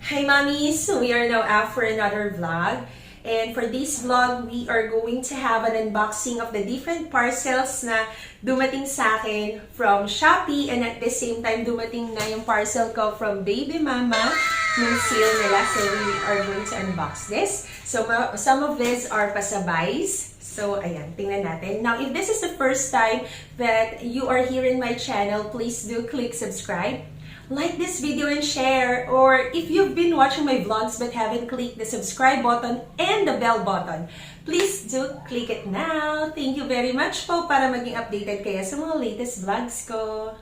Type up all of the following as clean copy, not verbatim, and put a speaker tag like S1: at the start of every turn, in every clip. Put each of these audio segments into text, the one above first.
S1: Hi mommies! So we are now up for another vlog. And for this vlog, we are going to have an unboxing of the different parcels na dumating sa akin from Shopee, and at the same time dumating na yung parcel ko from Babymama nung sale nila. So we are going to unbox this. So some of these are pasabuys. So ayan, tingnan natin. Now, if this is the first time that you are here in my channel, please do click subscribe. Like this video and share, or if you've been watching my vlogs but haven't clicked the subscribe button and the bell button, please do click it now. Thank you very much po para maging updated kayo sa mga latest vlogs ko.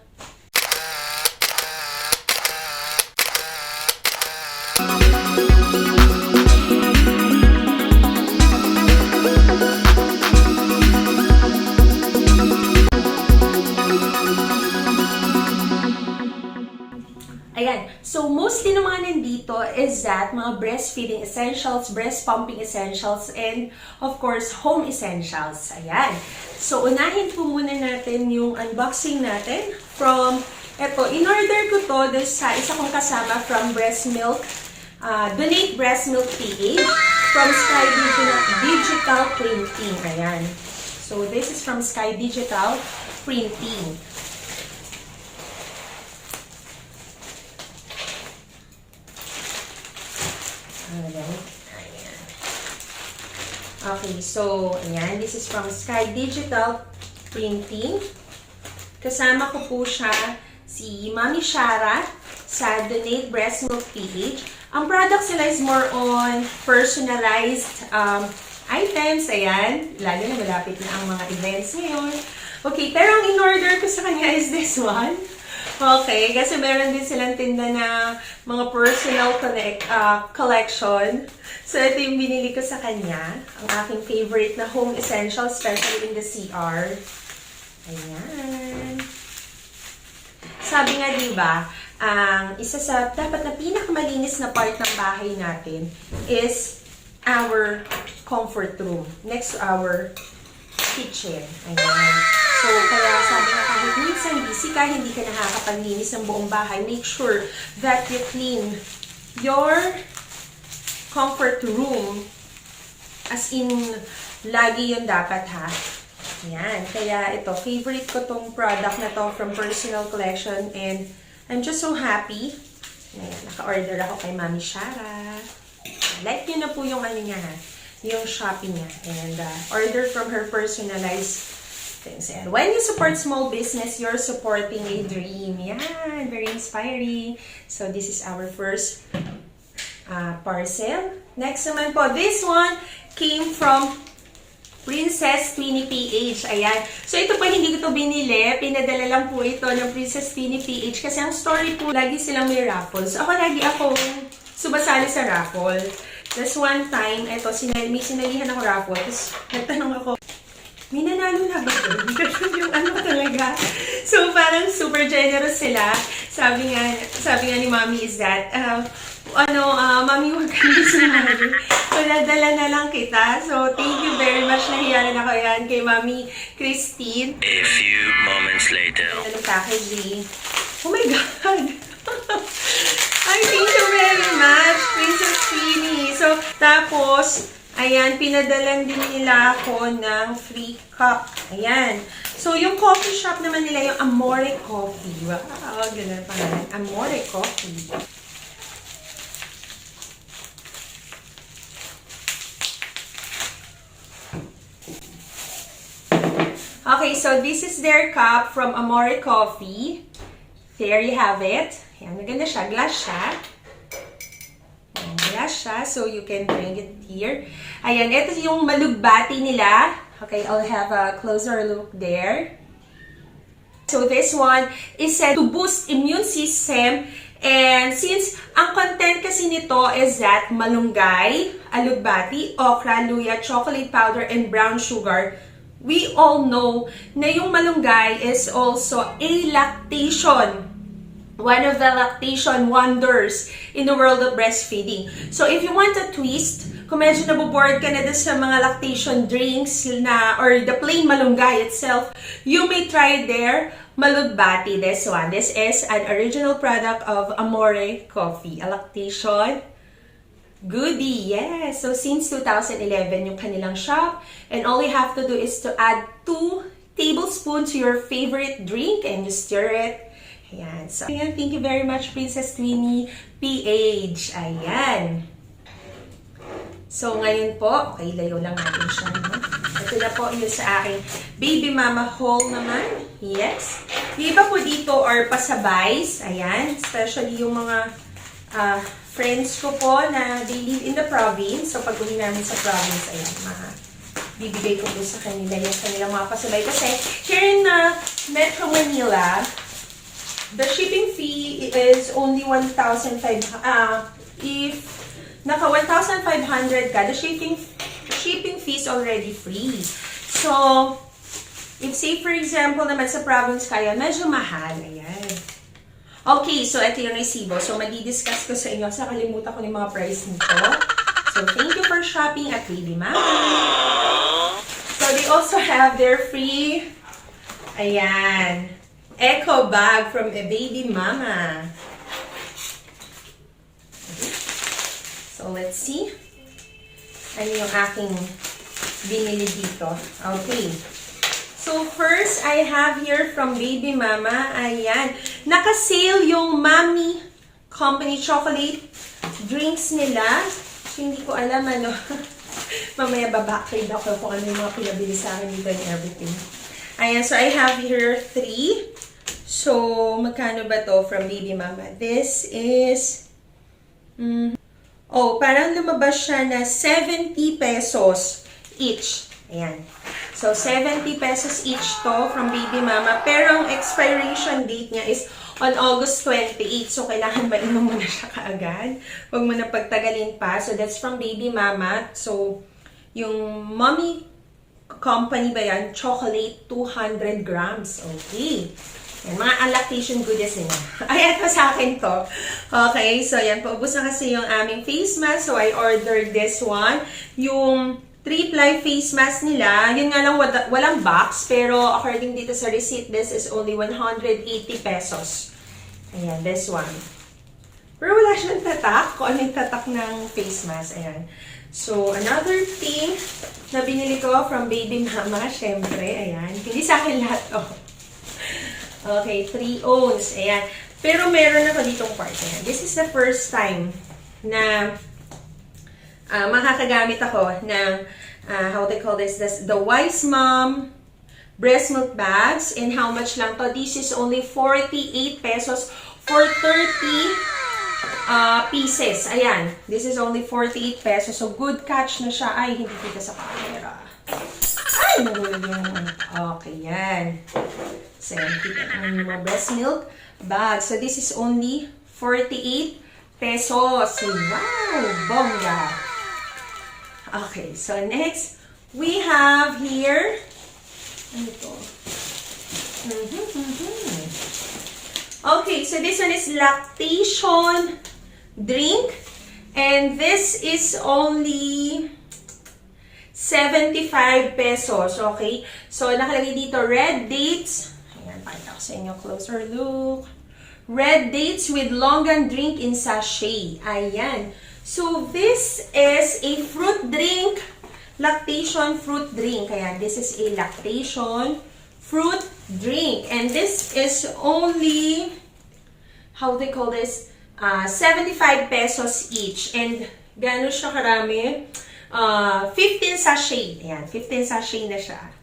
S1: Ayan. So, mostly ng mga nandito is that mga breastfeeding essentials, breast pumping essentials, and of course, home essentials. Ayan. So, unahin po muna natin yung unboxing natin from, eto, in-order ko to sa isa kong kasama from Breast Milk, Donate Breast Milk PH from Sky Digital Printing. Ayan. So, this is from Sky Digital Printing. Ayan. Okay, so, ayan. This is from Sky Digital Printing. Kasama ko po siya, si Mami Shara sa Donate Breast Milk PH. Ang products nila is more on personalized items. Ayan. Lalo na malapit na ang mga events ngayon. Okay, pero ang in-order ko sa kanya is this one. Okay, kasi meron din silang tinda na mga personal collection. So, ito yung binili ko sa kanya. Ang aking favorite na home essentials, especially in the CR. Ayan. Sabi nga, diba, ang isa sa dapat na pinakamalinis na part ng bahay natin is our comfort room next to our kitchen. Ayan. So, kaya sabi nga kahit minsan busy ka, hindi ka nakakapaglinis ng buong bahay, make sure that you clean your comfort room. As in, lagi yun dapat ha. Yan. Kaya ito, favorite ko tong product na to from Personal Collection, and I'm just so happy. Ayan, naka-order ako kay Mami Shara. Like nyo na po yung ano niya ha, yung Shopee niya. And order from her personalized things. And when you support small business, you're supporting a dream. Yeah, very inspiring. So this is our first parcel. Next naman po, this one came from Princess Twinnie PH. Ayan. So ito po, hindi ko ito binili. Pinadala lang po ito ng Princess Twinnie PH kasi ang story po, lagi silang may raffles. So, lagi akong sumasali sa raffle. This one time, ito, may sinalihan ako raffle. Tapos, nagtanong ako, may nanalo na ba doon? Kasi yung ano talaga. So, parang super generous sila. Sabi nga ni Mommy is that, Mommy, huwag ka na sumali. So, nadala na lang kita. So, thank you very much. Nahiya rin ako yan kay Mommy Christine.
S2: A few moments later.
S1: Ano packaging? Oh my God! Ay, thank you very much, Princess Twinnie. So, tapos, ayan, pinadalan din nila ako ng free cup. Ayan. So, yung coffee shop naman nila, yung Amore Coffee. Wow, ganun pa nga. Amore Coffee. Okay, so this is their cup from Amore Coffee. There you have it. Ayan, maganda siya. Glass siya. So you can drink it here. Ayan, ito yung malugbati nila. Okay, I'll have a closer look there. So this one is said to boost immune system, and since ang content kasi nito is that malunggay, alugbati, okra, luya, chocolate powder, and brown sugar, we all know na yung malunggay is also a lactation. One of the lactation wonders in the world of breastfeeding. So, if you want a twist, kung medyo naboboard ka na sa mga lactation drinks na, or the plain malunggay itself, you may try there malutbati, this one. This is an original product of Amore Coffee, a lactation goodie. Yes. So since 2011 yung kanilang shop, and all you have to do is to add 2 tablespoons to your favorite drink and you stir it. Ayan. So, ayan, thank you very much, Princess Twinnie PH. Ayan. So, ngayon po, okay, layo lang natin siya. No? Ito na po yung sa aking Babymama haul naman. Yes. Yung iba po dito are pasabays. Ayan. Especially yung mga friends ko po na they live in the province. So, pag uwi namin sa province, ayan, bibigay ko po sa kanila yung kanilang mga pasabay. Kasi, here in Metro Manila, the shipping fee is only 1,500. If naka 1,500 ka, the shipping fee is already free. So, if say for example naman sa province kaya, medyo mahal. Ayan. Okay, so ito yung resibo. So, madi-discuss ko sa inyo. Sa kalimutan ko yung mga price nito. So, thank you for shopping at Babymama. So, they also have their free, ayan, eco bag from a Babymama. So, let's see. Ano yung aking binili dito. Okay. So, first, I have here from Babymama. Ayan. Naka-sale yung Mommy Company chocolate drinks nila. So, hindi ko alam ano. Mamaya babacktrade ako kung ano yung mga pinabili sa akin dito and everything. Ayan. So, I have here 3. So, magkano ba to from Babymama? This is... oh, parang lumabas siya na 70 pesos each. Ayan. So, 70 pesos each to from Babymama. Pero ang expiration date niya is on August 28. So, kailangan mainom mo na siya kaagad. Huwag mo na pagtagalin pa. So, that's from Babymama. So, yung Mommy Company ba yan? Chocolate 200 grams. Okay. Yan, mga lactation goodies nila. Ay, ito sa akin to. Okay, so yan. Paubos na kasi yung aming face mask. So, I ordered this one. Yung 3-ply face mask nila, yun nga lang walang box, pero according dito sa receipt, this is only 180 pesos. Ayan, this one. Pero wala siyang tatak, kung ano yung tatak ng face mask. Ayan. So, another thing na binili ko from Babymama, syempre, ayan. Hindi sa akin lahat to. Okay, 3 owns. Ayan. Pero meron ako ditong part. Ayan. This is the first time na makakagamit ako ng, how they call this, the Wise Mom breast milk bags. And how much lang to? This is only 48 pesos for 30 pieces. Ayan. This is only 48 pesos. So, good catch na siya. Ay, hindi kita sa camera. Ay, nahulog yung... Okay, yan. So, kita naman yung mga breast milk bag. So, this is only 48 pesos. Wow! Bongga! Okay, so next, we have here, ano ito? Okay, so this one is lactation drink. And this is only 75 pesos, okay? So, nakalagay dito, red dates. Ayan, pakita ko sa inyo, closer look. Red dates with longan drink in sachet. Ayan. So, this is a fruit drink, lactation fruit drink. Ayan, this is a lactation fruit drink. And this is only, how they call this, 75 pesos each. And gano'n siya karami? 15 sachet. Ayan, 15 sachet na siya.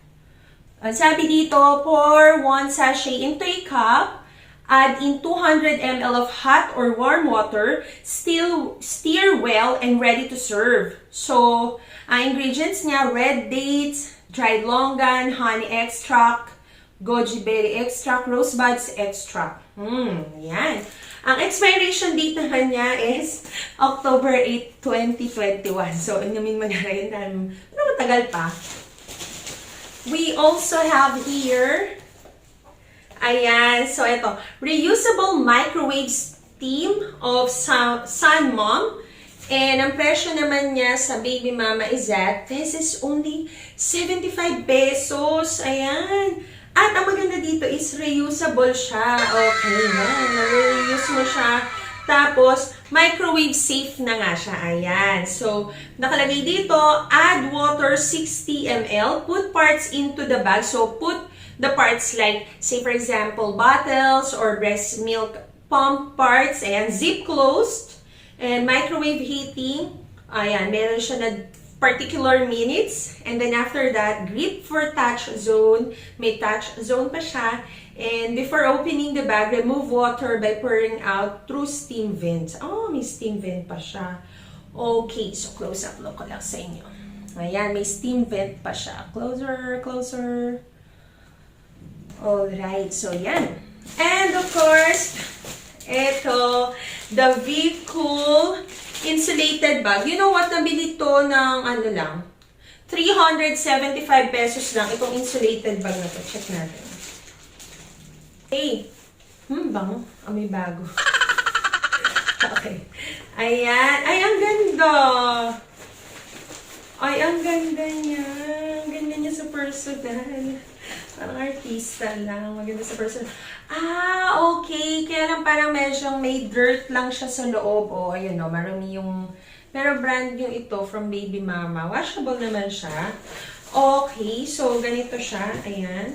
S1: Ang sabi dito, pour 1 sachet into a cup. Add in 200 ml of hot or warm water. Stir well and ready to serve. So, ang ingredients niya, red dates, dried longan, honey extract, goji berry extract, rosebuds extract. Yan. Ang expiration date naman niya is October 8, 2021. So, inumin mo na rin. Pero matagal pa. We also have here, ayan, so ito, reusable microwave steam of Sun Mom. And ang presyo naman niya sa Babymama is that this is only 75 pesos. Ayan. At ang maganda dito is reusable siya. Okay, yan. Nare-reuse mo siya. Tapos, microwave safe na nga siya. Ayan. So, nakalagay dito, add water 60 ml. Put parts into the bag. So, put the parts like, say for example, bottles or breast milk pump parts. Ayan. Zip closed. And microwave heating. Ayan. Meron siya na particular minutes. And then after that, grip for touch zone. May touch zone pa siya. And before opening the bag, remove water by pouring out through steam vents. Oh, may steam vent pa siya. Okay, so close up look ko lang sa inyo. Ayan, may steam vent pa siya. Closer, closer. Alright, so yan. And of course, ito, the V-Cool insulated bag. You know what? Nabili to ng ano lang. 375 pesos lang. Itong insulated bag na to. Check natin. Hey. Bango. May bago. Okay. Ayan. Ay, ang ganda. Ay, ang ganda niya. Ang ganda niya sa personal. Parang artista lang. Maganda sa personal. Ah, okay. Kaya lang parang medyo may dirt lang siya sa loob. O, ayun o. Marami yung... Pero brand yung ito from Babymama. Washable naman siya. Okay. So, ganito siya. Ayan.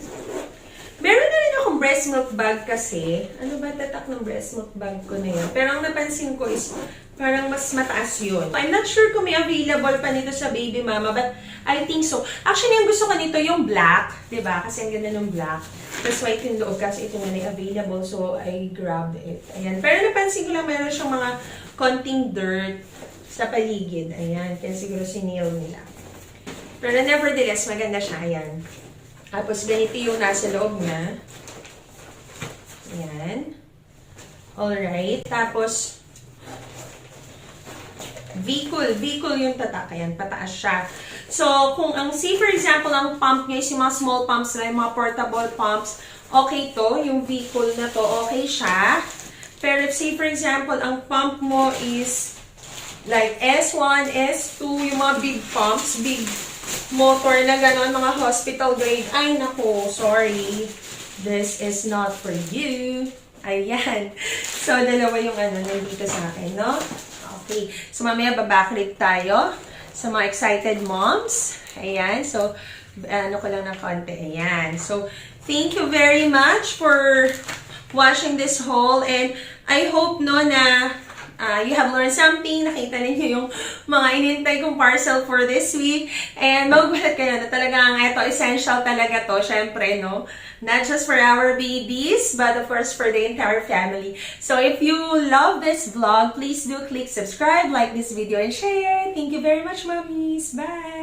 S1: Meron na rin akong breast milk bag kasi. Ano ba tatak ng breast milk bag ko na yun? Pero ang napansin ko is parang mas mataas yun. I'm not sure kung may available pa nito sa Babymama, but I think so. Actually, ang gusto ko nito yung black. Diba? Kasi ang ganda ng black. Tapos white yung loob kasi ito na available. So, I grabbed it. Ayan. Pero napansin ko lang meron siyang mga konting dirt sa paligid. Ayan. Kaya siguro sinil nila. Pero nevertheless, maganda siya. Ayan. Tapos, ganito yung nasa loob niya. Ayan. Alright. Tapos, V-Cool. V-Cool yung tatak. Ayan, pataas siya. So, kung ang, say for example, ang pump niya is yung mga small pumps na yung mga portable pumps, okay to. Yung V-Cool na to, okay siya. Pero if say for example, ang pump mo is like S1, S2, yung mga big pumps, big motor na gano'n, mga hospital grade. Ay, naku, sorry. This is not for you. Ayan. So, dalawa yung ano, nandito sa akin, no? Okay. So, mamaya babacklit tayo sa mga excited moms. Ayan. So, ano ko lang ng konti. Ayan. So, thank you very much for watching this haul. And I hope, no, na you have learned something. Nakita ninyo yung mga inintay kong parcel for this week. And magugulat kayo na talagang ito, essential talaga to. Syempre, no? Not just for our babies, but of course for the entire family. So if you love this vlog, please do click subscribe, like this video, and share. Thank you very much, mommies. Bye!